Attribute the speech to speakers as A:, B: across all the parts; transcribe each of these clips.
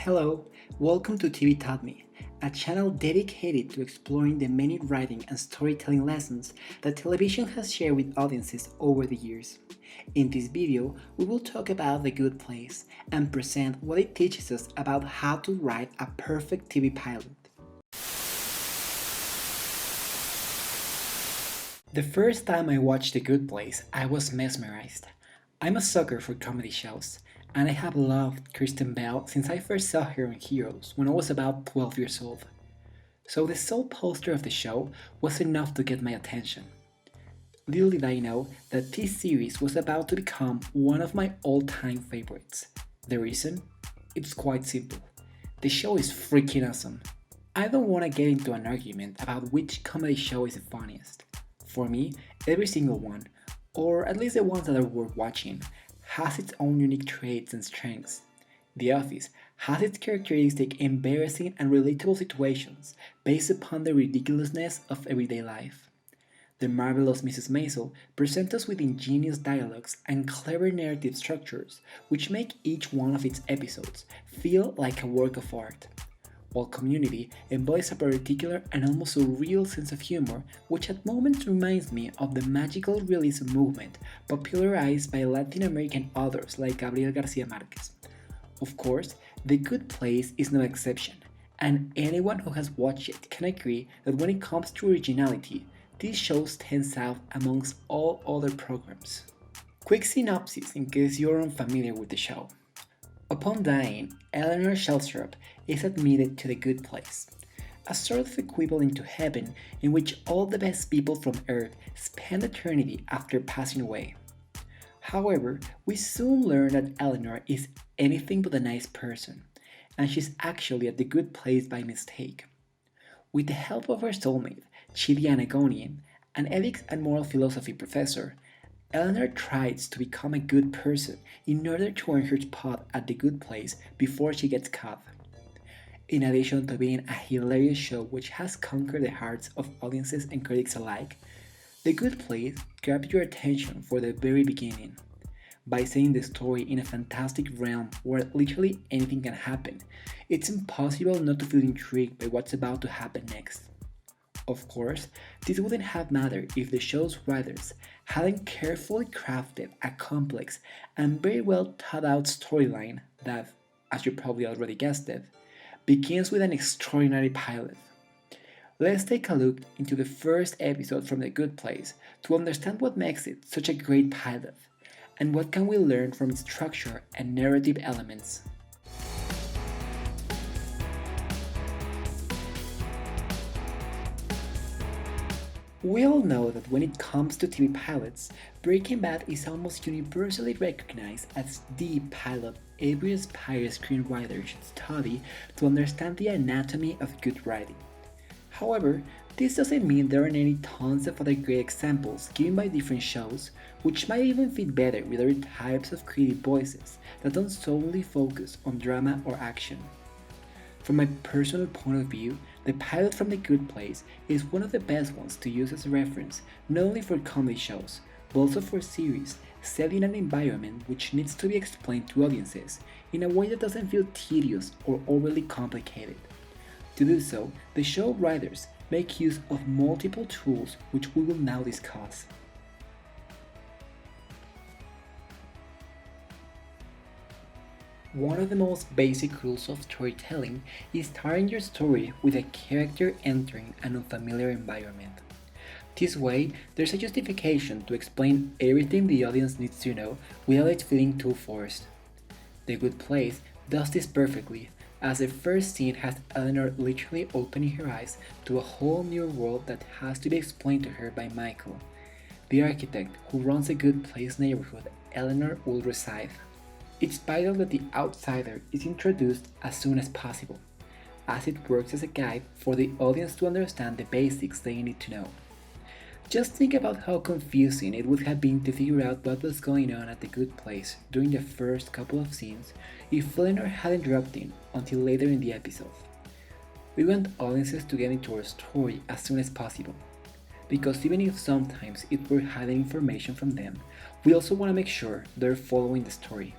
A: Hello, welcome to TV Taught Me, a channel dedicated to exploring the many writing and storytelling lessons that television has shared with audiences over the years. In this video, we will talk about The Good Place and present what it teaches us about how to write a perfect TV pilot. The first time I watched The Good Place, I was mesmerized. I'm a sucker for comedy shows, and I have loved Kristen Bell since I first saw her in Heroes when I was about 12 years old. So the sole poster of the show was enough to get my attention. Little did I know that this series was about to become one of my all-time favorites. The reason? It's quite simple. The show is freaking awesome. I don't want to get into an argument about which comedy show is the funniest. For me, every single one, or at least the ones that are worth watching, has its own unique traits and strengths. The Office has its characteristic embarrassing and relatable situations based upon the ridiculousness of everyday life. The marvelous Mrs. Maisel presents us with ingenious dialogues and clever narrative structures which make each one of its episodes feel like a work of art, while Community embodies a particular and almost surreal sense of humor which at moments reminds me of the magical realism movement popularized by Latin American authors like Gabriel Garcia Marquez. Of course, The Good Place is no exception, and anyone who has watched it can agree that when it comes to originality, this show stands out amongst all other programs. Quick synopsis in case you're unfamiliar with the show. Upon dying, Eleanor Shellstrop is admitted to the Good Place, a sort of equivalent to heaven in which all the best people from Earth spend eternity after passing away. However, we soon learn that Eleanor is anything but a nice person, and she's actually at the Good Place by mistake. With the help of her soulmate, Chidi Anagonian, an ethics and moral philosophy professor, Eleanor tries to become a good person in order to earn her spot at the Good Place before she gets caught. In addition to being a hilarious show which has conquered the hearts of audiences and critics alike, The Good Place grabs your attention for the very beginning. By saying the story in a fantastic realm where literally anything can happen, it's impossible not to feel intrigued by what's about to happen next. Of course, this wouldn't have mattered if the show's writers hadn't carefully crafted a complex and very well thought out storyline that, as you probably already guessed it, begins with an extraordinary pilot. Let's take a look into the first episode from The Good Place to understand what makes it such a great pilot, and what can we learn from its structure and narrative elements. We all know that when it comes to TV pilots, Breaking Bad is almost universally recognized as the pilot every aspiring screenwriter should study to understand the anatomy of good writing. However, this doesn't mean there aren't any tons of other great examples given by different shows, which might even fit better with other types of creative voices that don't solely focus on drama or action. From my personal point of view, the pilot from The Good Place is one of the best ones to use as a reference not only for comedy shows, but also for series set in an environment which needs to be explained to audiences in a way that doesn't feel tedious or overly complicated. To do so, the show writers make use of multiple tools which we will now discuss. One of the most basic rules of storytelling is starting your story with a character entering an unfamiliar environment. This way, there's a justification to explain everything the audience needs to know without it feeling too forced. The Good Place does this perfectly, as the first scene has Eleanor literally opening her eyes to a whole new world that has to be explained to her by Michael, the architect who runs the Good Place neighborhood Eleanor will reside. It's vital that the outsider is introduced as soon as possible, as it works as a guide for the audience to understand the basics they need to know. Just think about how confusing it would have been to figure out what was going on at the Good Place during the first couple of scenes if Eleanor hadn't dropped in until later in the episode. We want audiences to get into our story as soon as possible, because even if sometimes it were hiding information from them, we also want to make sure they're following the story.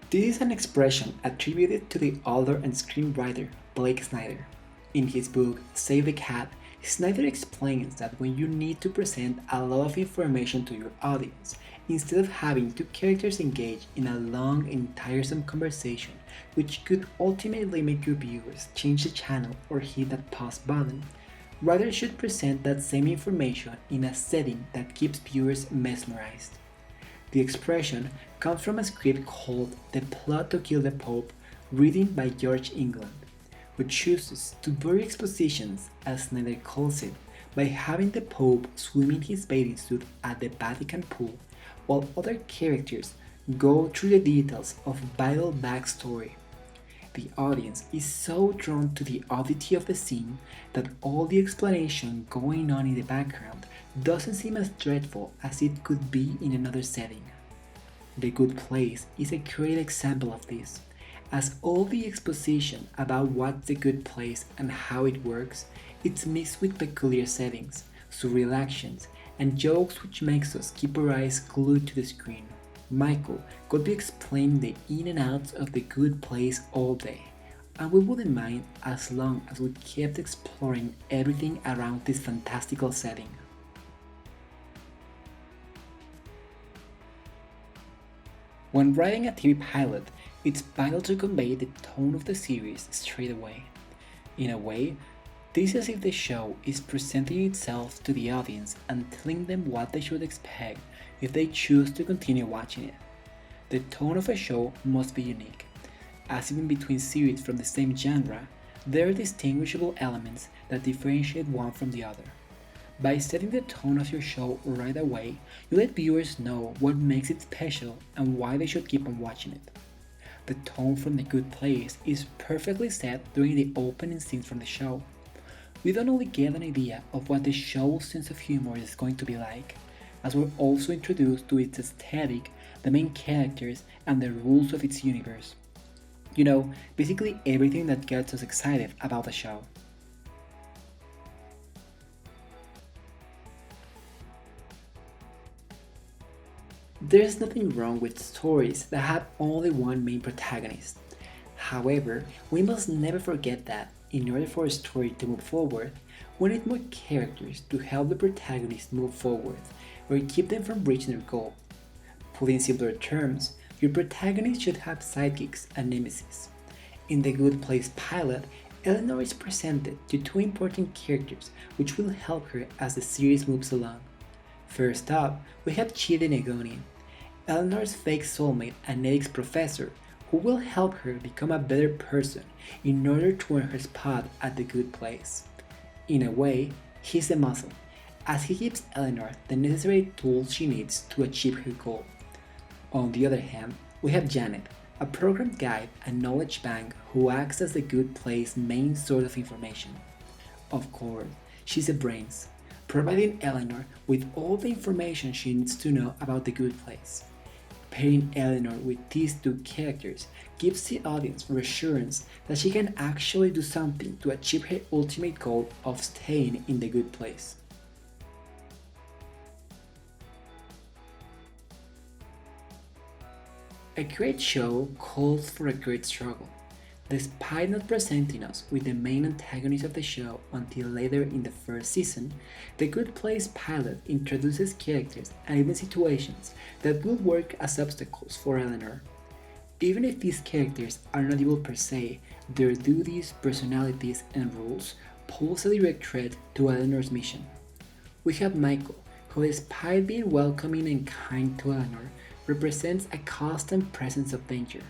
A: This is an expression attributed to the author and screenwriter Blake Snyder. In his book Save the Cat, Snyder explains that when you need to present a lot of information to your audience, instead of having two characters engage in a long and tiresome conversation which could ultimately make your viewers change the channel or hit that pause button, writers should present that same information in a setting that keeps viewers mesmerized. The expression comes from a script called The Plot to Kill the Pope, written by George England, who chooses to bury expositions, as Snyder calls it, by having the Pope swim in his bathing suit at the Vatican pool, while other characters go through the details of vital backstory. The audience is so drawn to the oddity of the scene that all the explanation going on in the background doesn't seem as dreadful as it could be in another setting. The Good Place is a great example of this, as all the exposition about what's the good place and how it works, it's mixed with peculiar settings, surreal actions, and jokes which makes us keep our eyes glued to the screen. Michael could be explaining the in and outs of the good place all day, and we wouldn't mind as long as we kept exploring everything around this fantastical setting. When writing a TV pilot, it's vital to convey the tone of the series straight away. In a way, this is as if the show is presenting itself to the audience and telling them what they should expect if they choose to continue watching it. The tone of a show must be unique, as even between series from the same genre, there are distinguishable elements that differentiate one from the other. By setting the tone of your show right away, you let viewers know what makes it special and why they should keep on watching it. The tone from The Good Place is perfectly set during the opening scenes from the show. We don't only get an idea of what the show's sense of humor is going to be like, as we're also introduced to its aesthetic, the main characters, and the rules of its universe. Basically everything that gets us excited about the show. There's nothing wrong with stories that have only one main protagonist. However, we must never forget that, in order for a story to move forward, we need more characters to help the protagonist move forward, or keep them from reaching their goal. Put in simpler terms, your protagonist should have sidekicks and nemesis. In The Good Place pilot, Eleanor is presented to two important characters which will help her as the series moves along. First up, we have Chidi Negoni, Eleanor's fake soulmate and ethics professor, who will help her become a better person in order to earn her spot at the Good Place. In a way, he's the muscle, as he gives Eleanor the necessary tools she needs to achieve her goal. On the other hand, we have Janet, a program guide and knowledge bank who acts as the Good Place main source of information. Of course, she's the brains, providing Eleanor with all the information she needs to know about the Good Place. Pairing Eleanor with these two characters gives the audience reassurance that she can actually do something to achieve her ultimate goal of staying in the Good Place. A great show calls for a great struggle. Despite not presenting us with the main antagonist of the show until later in the first season, The Good Place pilot introduces characters and even situations that will work as obstacles for Eleanor. Even if these characters are not evil per se, their duties, personalities, and rules pose a direct threat to Eleanor's mission. We have Michael, who despite being welcoming and kind to Eleanor, represents a constant presence of danger.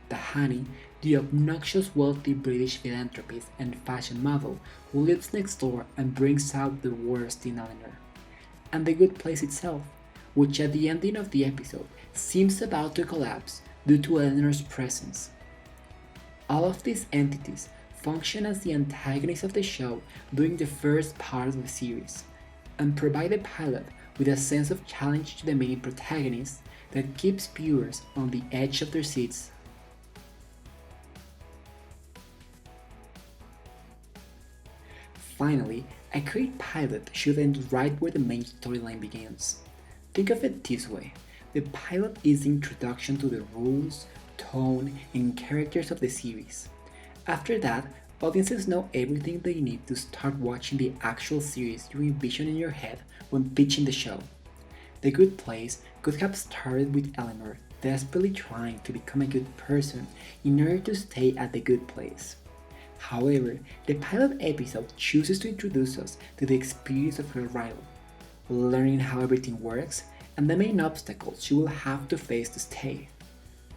A: Tahani, the obnoxious wealthy British philanthropist and fashion model who lives next door and brings out the worst in Eleanor. And The Good Place itself, which at the ending of the episode seems about to collapse due to Eleanor's presence. All of these entities function as the antagonists of the show during the first part of the series, and provide the pilot with a sense of challenge to the main protagonist that keeps viewers on the edge of their seats. Finally, a great pilot should end right where the main storyline begins. Think of it this way: the pilot is the introduction to the rules, tone, and characters of the series. After that, audiences know everything they need to start watching the actual series you envision in your head when pitching the show. The Good Place could have started with Eleanor desperately trying to become a good person in order to stay at the good place. However, the pilot episode chooses to introduce us to the experience of her rival, learning how everything works and the main obstacles she will have to face to stay.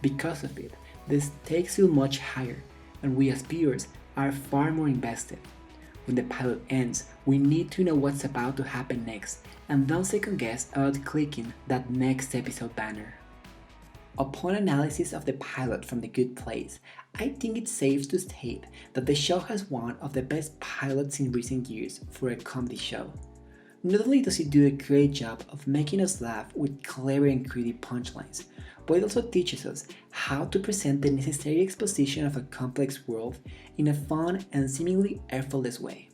A: Because of it, the stakes feel much higher, and we as viewers are far more invested. When the pilot ends, we need to know what's about to happen next, and don't second guess about clicking that next episode banner. Upon analysis of the pilot from The Good Place, I think it's safe to state that the show has one of the best pilots in recent years for a comedy show. Not only does it do a great job of making us laugh with clever and creative punchlines, but it also teaches us how to present the necessary exposition of a complex world in a fun and seemingly effortless way.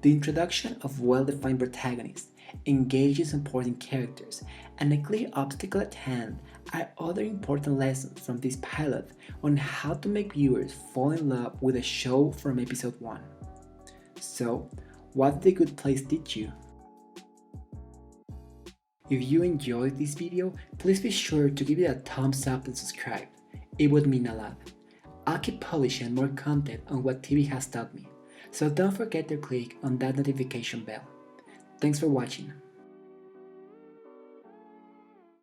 A: The introduction of well-defined protagonists, engaging supporting characters, and a clear obstacle at hand are other important lessons from this pilot on how to make viewers fall in love with a show from episode 1. So, what did The Good Place teach you? If you enjoyed this video, please be sure to give it a thumbs up and subscribe. It would mean a lot. I'll keep publishing more content on what TV has taught me, so don't forget to click on that notification bell. Thanks for watching.